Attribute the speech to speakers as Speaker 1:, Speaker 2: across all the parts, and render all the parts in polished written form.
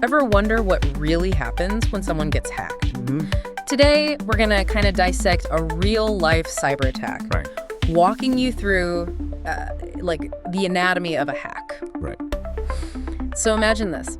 Speaker 1: Ever wonder what really happens when someone gets hacked?
Speaker 2: Mm-hmm.
Speaker 1: Today, we're going to kind of dissect a real-life cyber attack.
Speaker 2: Right.
Speaker 1: Walking you through, the anatomy of a hack.
Speaker 2: Right.
Speaker 1: So imagine this.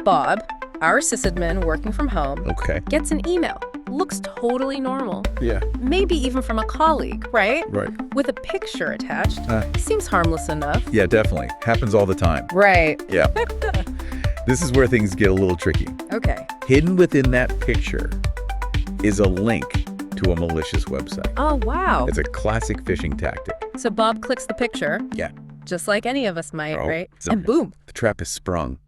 Speaker 1: Bob, our sysadmin working from home,
Speaker 2: Okay.
Speaker 1: gets an email. Looks totally normal.
Speaker 2: Yeah.
Speaker 1: Maybe even from a colleague, right?
Speaker 2: Right.
Speaker 1: With a picture attached. Seems harmless enough.
Speaker 2: Yeah, definitely. Happens all the time.
Speaker 1: Right.
Speaker 2: Yeah. This is where things get a little tricky.
Speaker 1: Okay.
Speaker 2: Hidden within that picture is a link to a malicious website.
Speaker 1: Oh, wow.
Speaker 2: It's a classic phishing tactic.
Speaker 1: So Bob clicks the picture.
Speaker 2: Yeah.
Speaker 1: Just like any of us might,
Speaker 2: Oh,
Speaker 1: right?
Speaker 2: so-
Speaker 1: And boom.
Speaker 2: The trap is sprung.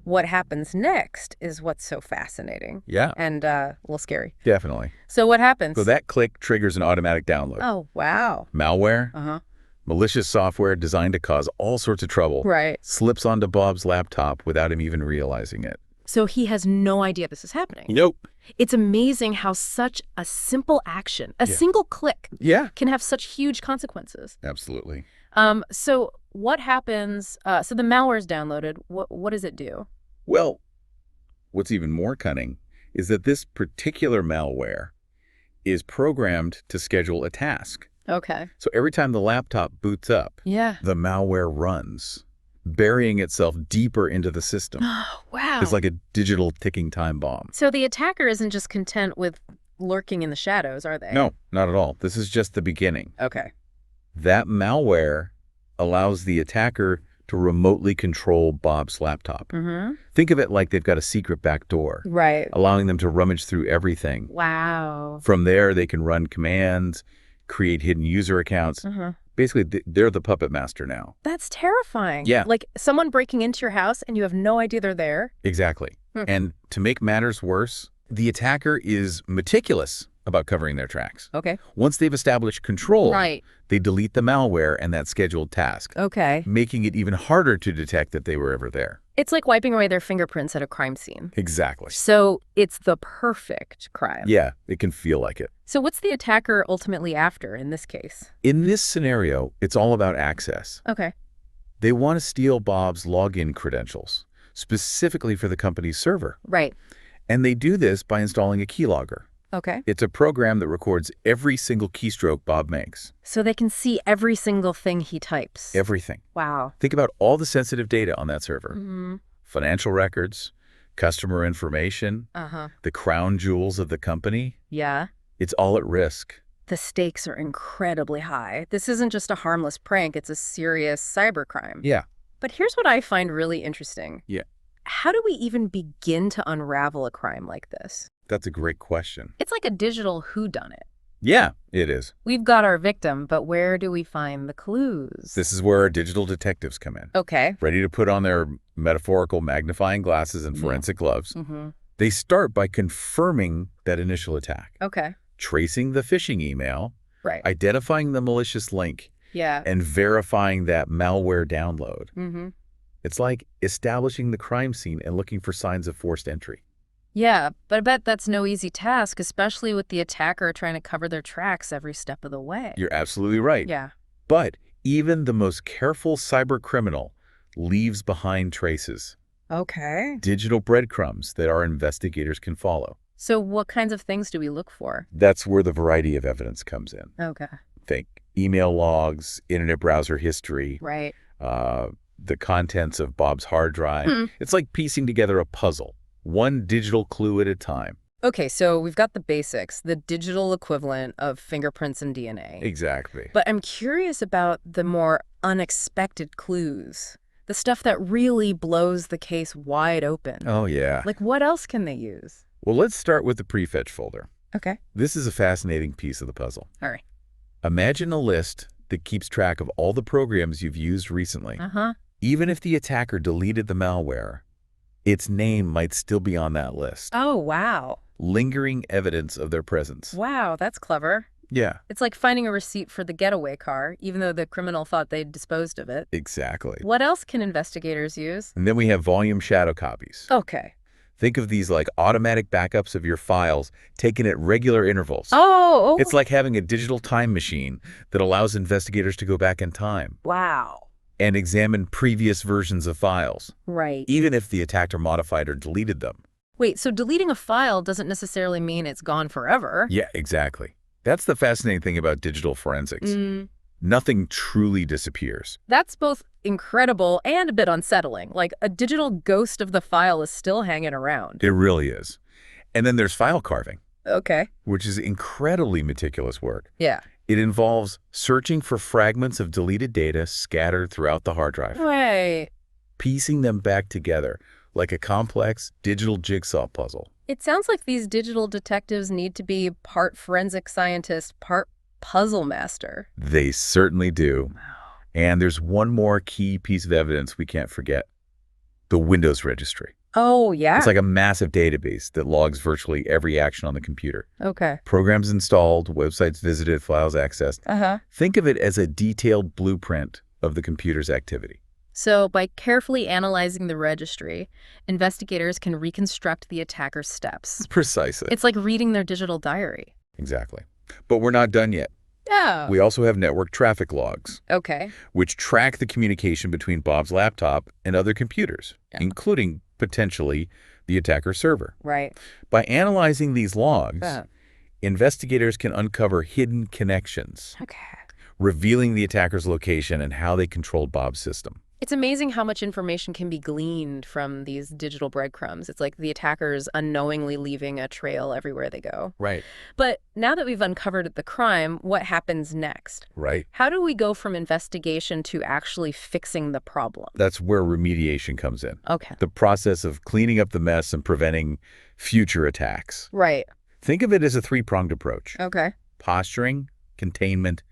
Speaker 1: What happens next is what's so fascinating.
Speaker 2: Yeah.
Speaker 1: And a little scary.
Speaker 2: Definitely.
Speaker 1: So what happens?
Speaker 2: So that click triggers an automatic download.
Speaker 1: Oh, wow.
Speaker 2: Malware,
Speaker 1: Uh-huh.
Speaker 2: malicious software designed to cause all sorts of trouble,
Speaker 1: Right.
Speaker 2: slips onto Bob's laptop without him even realizing it.
Speaker 1: So he has no idea this is happening.
Speaker 2: Nope.
Speaker 1: It's amazing how such a simple action, a single click,
Speaker 2: Yeah.
Speaker 1: can have such huge consequences.
Speaker 2: Absolutely.
Speaker 1: So what happens? So the malware is downloaded. What does it do?
Speaker 2: Well, what's even more cunning is that this particular malware is programmed to schedule a task.
Speaker 1: Okay.
Speaker 2: So every time the laptop boots up,
Speaker 1: Yeah.
Speaker 2: the malware runs, burying itself deeper into the system.
Speaker 1: Oh, wow.
Speaker 2: It's like a digital ticking time bomb.
Speaker 1: So the attacker isn't just content with lurking in the shadows, are they?
Speaker 2: No, not at all. This is just the beginning.
Speaker 1: Okay.
Speaker 2: That malware allows the attacker to remotely control Bob's laptop.
Speaker 1: Mm-hmm.
Speaker 2: Think of it like they've got a secret back door,
Speaker 1: Right.
Speaker 2: allowing them to rummage through everything.
Speaker 1: Wow.
Speaker 2: From there, they can run commands, create hidden user accounts.
Speaker 1: Uh-huh.
Speaker 2: Basically, they're the puppet master now.
Speaker 1: That's terrifying.
Speaker 2: Yeah.
Speaker 1: Like someone breaking into your house and you have no idea they're there.
Speaker 2: Exactly. And to make matters worse, the attacker is meticulous about covering their tracks.
Speaker 1: Okay.
Speaker 2: Once they've established control,
Speaker 1: Right.
Speaker 2: they delete the malware and that scheduled task,
Speaker 1: Okay.
Speaker 2: making it even harder to detect that they were ever there.
Speaker 1: It's like wiping away their fingerprints at a crime scene.
Speaker 2: Exactly.
Speaker 1: So it's the perfect crime.
Speaker 2: Yeah, it can feel like it.
Speaker 1: So what's the attacker ultimately after in this case?
Speaker 2: In this scenario, it's all about access.
Speaker 1: Okay.
Speaker 2: They want to steal Bob's login credentials, specifically for the company's server.
Speaker 1: Right.
Speaker 2: And they do this by installing a keylogger.
Speaker 1: Okay.
Speaker 2: It's a program that records every single keystroke Bob makes.
Speaker 1: So they can see every single thing he types.
Speaker 2: Everything.
Speaker 1: Wow.
Speaker 2: Think about all the sensitive data on that server.
Speaker 1: Mm-hmm.
Speaker 2: Financial records, customer information,
Speaker 1: Uh-huh.
Speaker 2: the crown jewels of the company.
Speaker 1: Yeah.
Speaker 2: It's all at risk.
Speaker 1: The stakes are incredibly high. This isn't just a harmless prank, it's a serious cybercrime.
Speaker 2: Yeah.
Speaker 1: But here's what I find really interesting.
Speaker 2: Yeah.
Speaker 1: How do we even begin to unravel a crime like this?
Speaker 2: That's a great question.
Speaker 1: It's like a digital whodunit.
Speaker 2: Yeah, it is.
Speaker 1: We've got our victim, but where do we find the clues?
Speaker 2: This is where our digital detectives come in.
Speaker 1: Okay.
Speaker 2: Ready to put on their metaphorical magnifying glasses and forensic gloves.
Speaker 1: Mm-hmm.
Speaker 2: They start by confirming that initial attack,
Speaker 1: Okay.
Speaker 2: tracing the phishing email,
Speaker 1: Right.
Speaker 2: identifying the malicious link,
Speaker 1: Yeah.
Speaker 2: and verifying that malware download.
Speaker 1: Mm-hmm.
Speaker 2: It's like establishing the crime scene and looking for signs of forced entry.
Speaker 1: Yeah, but I bet that's no easy task, especially with the attacker trying to cover their tracks every step of the way.
Speaker 2: You're absolutely right.
Speaker 1: Yeah.
Speaker 2: But even the most careful cyber criminal leaves behind traces,
Speaker 1: Okay.
Speaker 2: digital breadcrumbs that our investigators can follow.
Speaker 1: So what kinds of things do we look for?
Speaker 2: That's where the variety of evidence comes in.
Speaker 1: Okay.
Speaker 2: Think email logs, internet browser history,
Speaker 1: Right.
Speaker 2: the contents of Bob's hard drive. It's like piecing together a puzzle, one digital clue at a time.
Speaker 1: Okay, so we've got the basics, the digital equivalent of fingerprints and DNA.
Speaker 2: Exactly.
Speaker 1: But I'm curious about the more unexpected clues, the stuff that really blows the case wide open.
Speaker 2: Oh, yeah.
Speaker 1: Like, what else can they use?
Speaker 2: Well, let's start with the prefetch folder.
Speaker 1: Okay.
Speaker 2: This is a fascinating piece of the puzzle.
Speaker 1: All right.
Speaker 2: Imagine a list that keeps track of all the programs you've used recently.
Speaker 1: Uh-huh.
Speaker 2: Even if the attacker deleted the malware, its name might still be on that list.
Speaker 1: Oh, wow.
Speaker 2: Lingering evidence of their presence.
Speaker 1: Wow, that's clever.
Speaker 2: Yeah,
Speaker 1: It's like finding a receipt for the getaway car, even though the criminal thought they'd disposed of it.
Speaker 2: exactly.
Speaker 1: What else can investigators use?
Speaker 2: And then we have volume shadow copies.
Speaker 1: Okay.
Speaker 2: Think of these like automatic backups of your files taken at regular intervals.
Speaker 1: Oh.
Speaker 2: It's like having a digital time machine that allows investigators to go back in time.
Speaker 1: Wow.
Speaker 2: and examine previous versions of files,
Speaker 1: Right.
Speaker 2: even if the attacker modified or deleted them.
Speaker 1: Wait, so deleting a file doesn't necessarily mean it's gone forever?
Speaker 2: Yeah, exactly. That's the fascinating thing about digital forensics.
Speaker 1: Mm,
Speaker 2: Nothing truly disappears.
Speaker 1: that's both incredible and a bit unsettling. Like, a digital ghost of the file is still hanging around.
Speaker 2: It really is. And then there's file carving,
Speaker 1: Okay.
Speaker 2: which is incredibly meticulous work.
Speaker 1: Yeah.
Speaker 2: It involves searching for fragments of deleted data scattered throughout the hard drive,
Speaker 1: Right.
Speaker 2: piecing them back together like a complex digital jigsaw puzzle.
Speaker 1: It sounds like these digital detectives need to be part forensic scientist, part puzzle master.
Speaker 2: They certainly do. And there's one more key piece of evidence we can't forget. The Windows Registry.
Speaker 1: Oh, yeah?
Speaker 2: It's like a massive database that logs virtually every action on the computer.
Speaker 1: Okay.
Speaker 2: Programs installed, websites visited, files accessed.
Speaker 1: Uh-huh.
Speaker 2: Think of it as a detailed blueprint of the computer's activity.
Speaker 1: So by carefully analyzing the registry, investigators can reconstruct the attacker's steps.
Speaker 2: Precisely.
Speaker 1: It's like reading their digital diary.
Speaker 2: Exactly. But we're not done yet.
Speaker 1: Oh.
Speaker 2: We also have network traffic logs,
Speaker 1: Okay.
Speaker 2: which track the communication between Bob's laptop and other computers, including, potentially, the attacker's server.
Speaker 1: Right.
Speaker 2: By analyzing these logs,
Speaker 1: Yeah.
Speaker 2: investigators can uncover hidden connections,
Speaker 1: Okay.
Speaker 2: revealing the attacker's location and how they controlled Bob's system.
Speaker 1: It's amazing how much information can be gleaned from these digital breadcrumbs. It's like the attackers unknowingly leaving a trail everywhere they go.
Speaker 2: Right.
Speaker 1: But now that we've uncovered the crime, what happens next?
Speaker 2: Right.
Speaker 1: How do we go from investigation to actually fixing the problem?
Speaker 2: That's where remediation comes in.
Speaker 1: Okay.
Speaker 2: The process of cleaning up the mess and preventing future attacks.
Speaker 1: Right.
Speaker 2: Think of it as a three-pronged approach.
Speaker 1: Okay.
Speaker 2: Posturing, containment,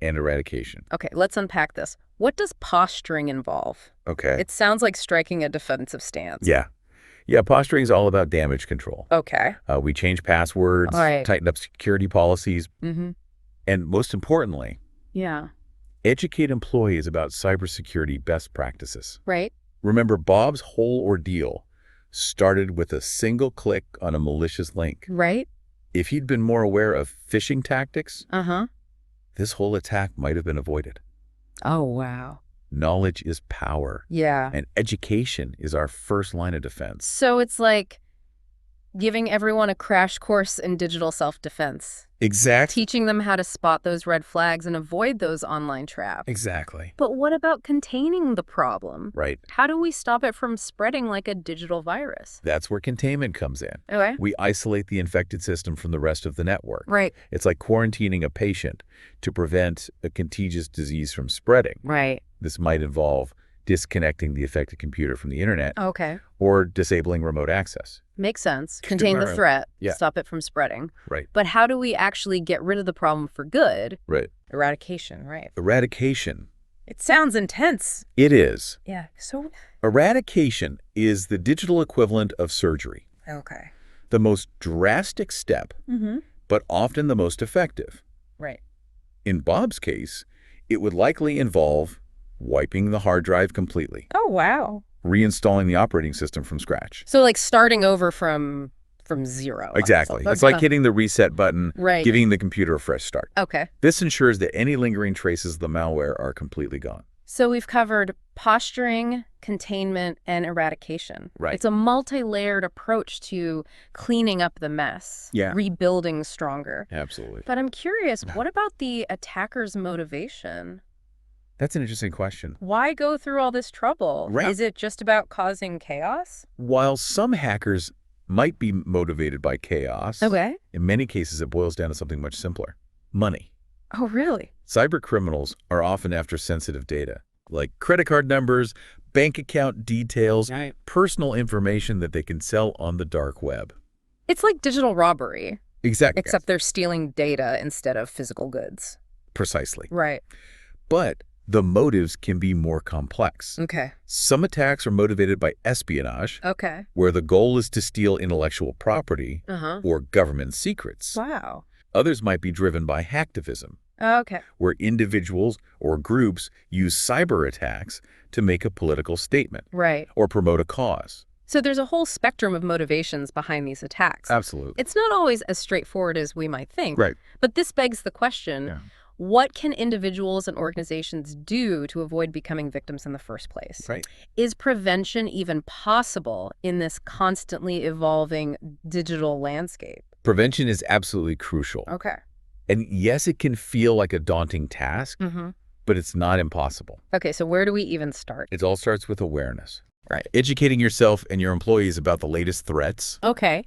Speaker 2: and eradication.
Speaker 1: Okay, let's unpack this. What does posturing involve?
Speaker 2: Okay.
Speaker 1: It sounds like striking a defensive stance.
Speaker 2: Yeah. Yeah, posturing is all about damage control.
Speaker 1: Okay.
Speaker 2: We change passwords,
Speaker 1: All right.
Speaker 2: tighten up security policies,
Speaker 1: Mm-hmm.
Speaker 2: and most importantly,
Speaker 1: Yeah.
Speaker 2: educate employees about cybersecurity best practices.
Speaker 1: Right?
Speaker 2: Remember, Bob's whole ordeal started with a single click on a malicious link.
Speaker 1: Right?
Speaker 2: If he'd been more aware of phishing tactics,
Speaker 1: Uh-huh.
Speaker 2: this whole attack might have been avoided.
Speaker 1: Oh, wow.
Speaker 2: Knowledge is power,
Speaker 1: Yeah.
Speaker 2: and education is our first line of defense.
Speaker 1: So it's like giving everyone a crash course in digital self-defense,
Speaker 2: Exactly.
Speaker 1: teaching them how to spot those red flags and avoid those online traps.
Speaker 2: Exactly.
Speaker 1: But what about containing the problem?
Speaker 2: Right.
Speaker 1: How do we stop it from spreading like a digital virus?
Speaker 2: That's where containment comes in.
Speaker 1: Okay.
Speaker 2: We isolate the infected system from the rest of the network.
Speaker 1: Right.
Speaker 2: It's like quarantining a patient to prevent a contagious disease from spreading.
Speaker 1: Right.
Speaker 2: This might involve disconnecting the affected computer from the internet
Speaker 1: Okay.
Speaker 2: or disabling remote access.
Speaker 1: Makes sense. Contain the threat.
Speaker 2: Yeah.
Speaker 1: Stop it from spreading.
Speaker 2: Right.
Speaker 1: But how do we actually get rid of the problem for good?
Speaker 2: Right.
Speaker 1: Eradication, right?
Speaker 2: Eradication.
Speaker 1: It sounds intense.
Speaker 2: It is.
Speaker 1: Yeah. So.
Speaker 2: Eradication is the digital equivalent of surgery.
Speaker 1: Okay.
Speaker 2: The most drastic step,
Speaker 1: Mm-hmm.
Speaker 2: but often the most effective.
Speaker 1: Right.
Speaker 2: In Bob's case, it would likely involve wiping the hard drive completely,
Speaker 1: Oh, wow.
Speaker 2: reinstalling the operating system from scratch.
Speaker 1: So like starting over from zero.
Speaker 2: Exactly.
Speaker 1: So-
Speaker 2: It's like hitting the reset button,
Speaker 1: Right.
Speaker 2: giving the computer a fresh start.
Speaker 1: Okay.
Speaker 2: This ensures that any lingering traces of the malware are completely gone.
Speaker 1: So we've covered posturing, containment, and eradication.
Speaker 2: Right.
Speaker 1: It's a multi-layered approach to cleaning up the mess,
Speaker 2: Yeah.
Speaker 1: rebuilding stronger.
Speaker 2: Absolutely.
Speaker 1: But I'm curious, what about the attacker's motivation?
Speaker 2: That's an interesting question.
Speaker 1: Why go through all this trouble?
Speaker 2: Right.
Speaker 1: Is it just about causing chaos?
Speaker 2: While some hackers might be motivated by chaos,
Speaker 1: Okay.
Speaker 2: in many cases it boils down to something much simpler. Money.
Speaker 1: Oh, really?
Speaker 2: Cyber criminals are often after sensitive data, like credit card numbers, bank account details,
Speaker 1: Right.
Speaker 2: personal information that they can sell on the dark web.
Speaker 1: It's like digital robbery,
Speaker 2: Exactly.
Speaker 1: except they're stealing data instead of physical goods.
Speaker 2: Precisely.
Speaker 1: Right.
Speaker 2: But the motives can be more complex.
Speaker 1: Okay.
Speaker 2: Some attacks are motivated by espionage,
Speaker 1: Okay.
Speaker 2: where the goal is to steal intellectual property
Speaker 1: Uh-huh.
Speaker 2: or government secrets.
Speaker 1: Wow.
Speaker 2: Others might be driven by hacktivism,
Speaker 1: Okay.
Speaker 2: where individuals or groups use cyber attacks to make a political statement
Speaker 1: Right.
Speaker 2: or promote a cause.
Speaker 1: So there's a whole spectrum of motivations behind these attacks.
Speaker 2: Absolutely.
Speaker 1: It's not always as straightforward as we might think.
Speaker 2: Right.
Speaker 1: But this begs the question,
Speaker 2: Yeah.
Speaker 1: What can individuals and organizations do to avoid becoming victims in the first place?
Speaker 2: Right.
Speaker 1: Is prevention even possible in this constantly evolving digital landscape?
Speaker 2: Prevention is absolutely crucial.
Speaker 1: Okay.
Speaker 2: And yes, it can feel like a daunting task, but it's not impossible.
Speaker 1: Okay, so where do we even start?
Speaker 2: It all starts with awareness. Right. Educating yourself and your employees about the latest threats,
Speaker 1: Okay.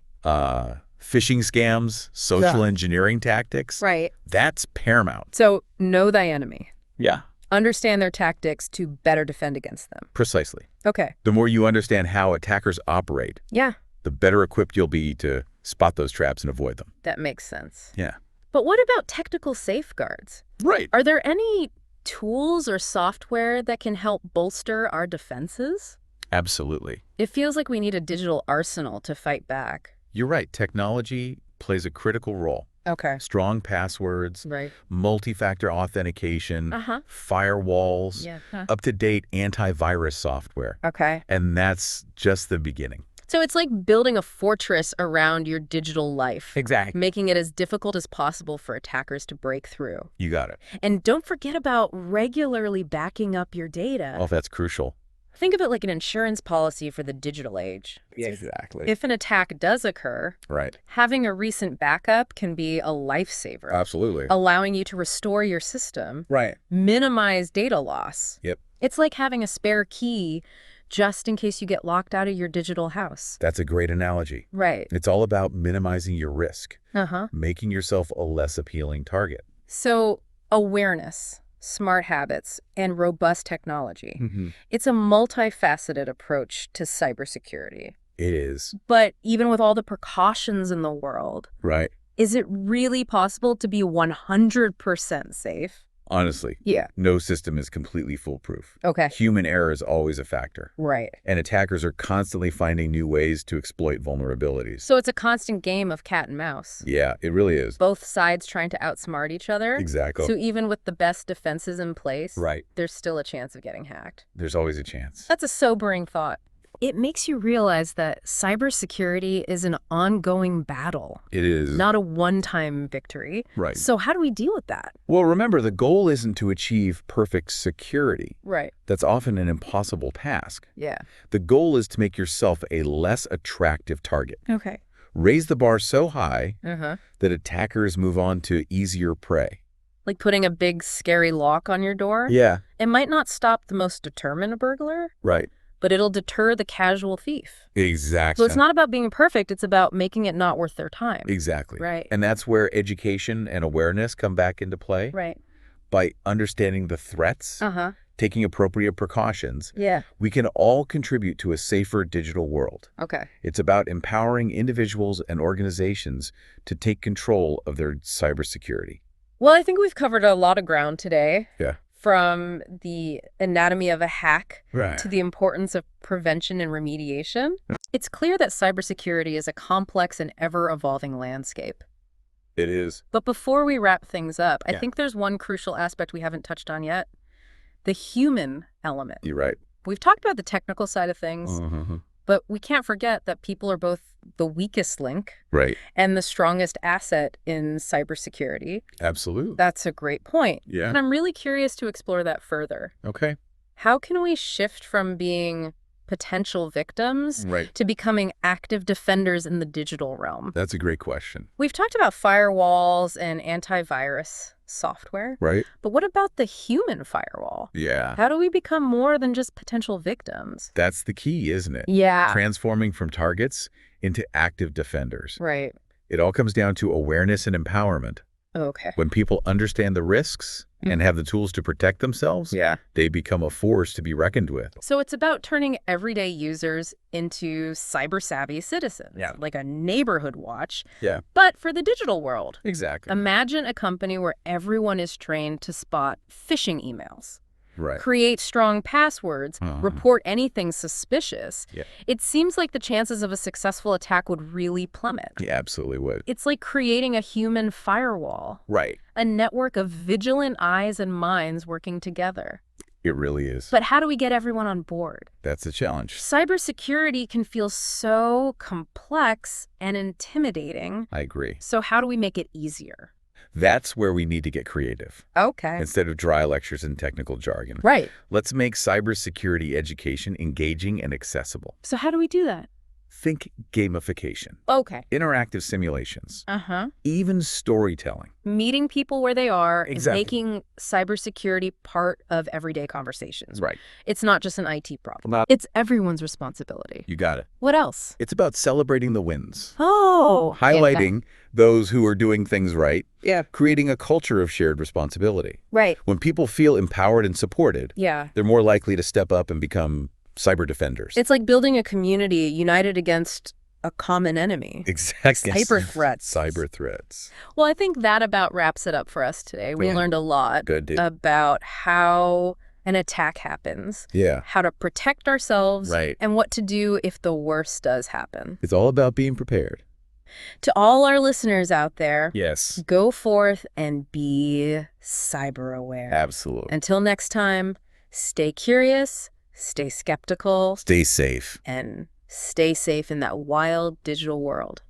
Speaker 2: phishing scams, social engineering tactics.
Speaker 1: Right.
Speaker 2: That's paramount.
Speaker 1: So know thy enemy.
Speaker 2: Yeah.
Speaker 1: Understand their tactics to better defend against them.
Speaker 2: Precisely.
Speaker 1: Okay.
Speaker 2: The more you understand how attackers operate,
Speaker 1: Yeah,
Speaker 2: the better equipped you'll be to spot those traps and avoid them.
Speaker 1: that makes sense.
Speaker 2: Yeah.
Speaker 1: But what about technical safeguards?
Speaker 2: Right.
Speaker 1: Are there any tools or software that can help bolster our defenses?
Speaker 2: Absolutely.
Speaker 1: It feels like we need a digital arsenal to fight back.
Speaker 2: You're right. Technology plays a critical role.
Speaker 1: Okay.
Speaker 2: Strong passwords,
Speaker 1: Right.
Speaker 2: multi-factor authentication,
Speaker 1: Uh-huh.
Speaker 2: firewalls,
Speaker 1: Yeah.
Speaker 2: up-to-date antivirus software.
Speaker 1: Okay.
Speaker 2: And that's just the beginning.
Speaker 1: So it's like building a fortress around your digital life.
Speaker 2: Exactly.
Speaker 1: Making it as difficult as possible for attackers to break through.
Speaker 2: You got it.
Speaker 1: And don't forget about regularly backing up your data.
Speaker 2: Oh, that's crucial.
Speaker 1: Think of it like an insurance policy for the digital age.
Speaker 2: Exactly.
Speaker 1: If an attack does occur,
Speaker 2: Right.
Speaker 1: having a recent backup can be a lifesaver,
Speaker 2: Absolutely.
Speaker 1: allowing you to restore your system,
Speaker 2: Right.
Speaker 1: minimize data loss.
Speaker 2: Yep.
Speaker 1: It's like having a spare key just in case you get locked out of your digital house.
Speaker 2: That's a great analogy.
Speaker 1: Right.
Speaker 2: It's all about minimizing your risk,
Speaker 1: Uh-huh.
Speaker 2: making yourself a less appealing target.
Speaker 1: So awareness, smart habits, and robust technology.
Speaker 2: Mm-hmm.
Speaker 1: It's a multifaceted approach to cybersecurity.
Speaker 2: It is.
Speaker 1: But even with all the precautions in the world,
Speaker 2: Right.
Speaker 1: is it really possible to be 100% safe?
Speaker 2: Honestly,
Speaker 1: Yeah.
Speaker 2: no system is completely foolproof.
Speaker 1: Okay.
Speaker 2: Human error is always a factor.
Speaker 1: Right.
Speaker 2: And attackers are constantly finding new ways to exploit vulnerabilities.
Speaker 1: So it's a constant game of cat and mouse.
Speaker 2: Yeah, it really is.
Speaker 1: Both sides trying to outsmart each other.
Speaker 2: Exactly.
Speaker 1: So even with the best defenses in place,
Speaker 2: Right.
Speaker 1: there's still a chance of getting hacked.
Speaker 2: There's always a chance.
Speaker 1: That's a sobering thought. It makes you realize that cybersecurity is an ongoing battle,
Speaker 2: It is.
Speaker 1: not a one-time victory.
Speaker 2: Right.
Speaker 1: So how do we deal with that?
Speaker 2: Well, remember, the goal isn't to achieve perfect security.
Speaker 1: Right.
Speaker 2: That's often an impossible task.
Speaker 1: Yeah.
Speaker 2: The goal is to make yourself a less attractive target.
Speaker 1: Okay.
Speaker 2: Raise the bar so high
Speaker 1: Uh-huh.
Speaker 2: that attackers move on to easier prey.
Speaker 1: Like putting a big, scary lock on your door?
Speaker 2: Yeah.
Speaker 1: It might not stop the most determined burglar,
Speaker 2: Right.
Speaker 1: but it'll deter the casual thief.
Speaker 2: Exactly.
Speaker 1: So it's not about being perfect, it's about making it not worth their time.
Speaker 2: Exactly.
Speaker 1: Right.
Speaker 2: And that's where education and awareness come back into play.
Speaker 1: Right.
Speaker 2: By understanding the threats,
Speaker 1: Uh-huh.
Speaker 2: taking appropriate precautions,
Speaker 1: Yeah.
Speaker 2: we can all contribute to a safer digital world.
Speaker 1: Okay.
Speaker 2: It's about empowering individuals and organizations to take control of their cybersecurity.
Speaker 1: Well, I think we've covered a lot of ground today.
Speaker 2: Yeah.
Speaker 1: From the anatomy of a hack
Speaker 2: Right.
Speaker 1: to the importance of prevention and remediation. It's clear that cybersecurity is a complex and ever-evolving landscape.
Speaker 2: It is.
Speaker 1: But before we wrap things up, I
Speaker 2: Yeah.
Speaker 1: think there's one crucial aspect we haven't touched on yet. The human element.
Speaker 2: You're right.
Speaker 1: We've talked about the technical side of things, but we can't forget that people are both the weakest link
Speaker 2: Right.
Speaker 1: and the strongest asset in cybersecurity.
Speaker 2: Absolutely.
Speaker 1: That's a great point.
Speaker 2: Yeah.
Speaker 1: And I'm really curious to explore that further.
Speaker 2: Okay.
Speaker 1: How can we shift from being potential victims
Speaker 2: Right.
Speaker 1: to becoming active defenders in the digital realm?
Speaker 2: That's a great question.
Speaker 1: We've talked about firewalls and antivirus software,
Speaker 2: Right?
Speaker 1: but what about the human firewall?
Speaker 2: Yeah.
Speaker 1: How do we become more than just potential victims?
Speaker 2: That's the key, isn't it?
Speaker 1: Yeah.
Speaker 2: Transforming from targets into active defenders.
Speaker 1: Right.
Speaker 2: It all comes down to awareness and empowerment.
Speaker 1: Okay.
Speaker 2: When people understand the risks and have the tools to protect themselves,
Speaker 1: Yeah.
Speaker 2: they become a force to be reckoned with.
Speaker 1: So it's about turning everyday users into cyber-savvy citizens,
Speaker 2: Yeah.
Speaker 1: like a neighborhood watch,
Speaker 2: Yeah.
Speaker 1: but for the digital world.
Speaker 2: Exactly.
Speaker 1: Imagine a company where everyone is trained to spot phishing emails,
Speaker 2: Right.
Speaker 1: create strong passwords, report anything suspicious.
Speaker 2: Yeah.
Speaker 1: It seems like the chances of a successful attack would really plummet.
Speaker 2: He absolutely would.
Speaker 1: It's like creating a human firewall,
Speaker 2: Right.
Speaker 1: a network of vigilant eyes and minds working together.
Speaker 2: It really is.
Speaker 1: But how do we get everyone on board?
Speaker 2: That's the challenge.
Speaker 1: Cybersecurity can feel so complex and intimidating.
Speaker 2: I agree.
Speaker 1: So how do we make it easier?
Speaker 2: That's where we need to get creative.
Speaker 1: Okay.
Speaker 2: Instead of dry lectures and technical jargon.
Speaker 1: Right.
Speaker 2: Let's make cybersecurity education engaging and accessible.
Speaker 1: So how do we do that?
Speaker 2: Think gamification,
Speaker 1: Okay.
Speaker 2: interactive simulations,
Speaker 1: Uh-huh.
Speaker 2: even storytelling.
Speaker 1: Meeting people where they are
Speaker 2: Exactly.
Speaker 1: and making cybersecurity part of everyday conversations.
Speaker 2: Right.
Speaker 1: It's not just an IT problem.
Speaker 2: Not-
Speaker 1: It's everyone's responsibility.
Speaker 2: You got it.
Speaker 1: What else?
Speaker 2: It's about celebrating the wins,
Speaker 1: Oh.
Speaker 2: highlighting those who are doing things right,
Speaker 1: Yeah.
Speaker 2: creating a culture of shared responsibility.
Speaker 1: Right.
Speaker 2: When people feel empowered and supported,
Speaker 1: Yeah.
Speaker 2: they're more likely to step up and become cyber defenders.
Speaker 1: It's like building a community united against a common enemy.
Speaker 2: Exactly.
Speaker 1: Cyber threats.
Speaker 2: Cyber threats.
Speaker 1: Well, I think that about wraps it up for us today. We
Speaker 2: Yeah.
Speaker 1: learned a lot
Speaker 2: Good, dude.
Speaker 1: about how an attack happens,
Speaker 2: Yeah.
Speaker 1: how to protect ourselves,
Speaker 2: Right.
Speaker 1: and what to do if the worst does happen.
Speaker 2: It's all about being prepared.
Speaker 1: To all our listeners out there,
Speaker 2: Yes.
Speaker 1: go forth and be cyber aware.
Speaker 2: Absolutely.
Speaker 1: Until next time, stay curious, stay skeptical,
Speaker 2: Stay safe.
Speaker 1: and stay safe in that wild digital world.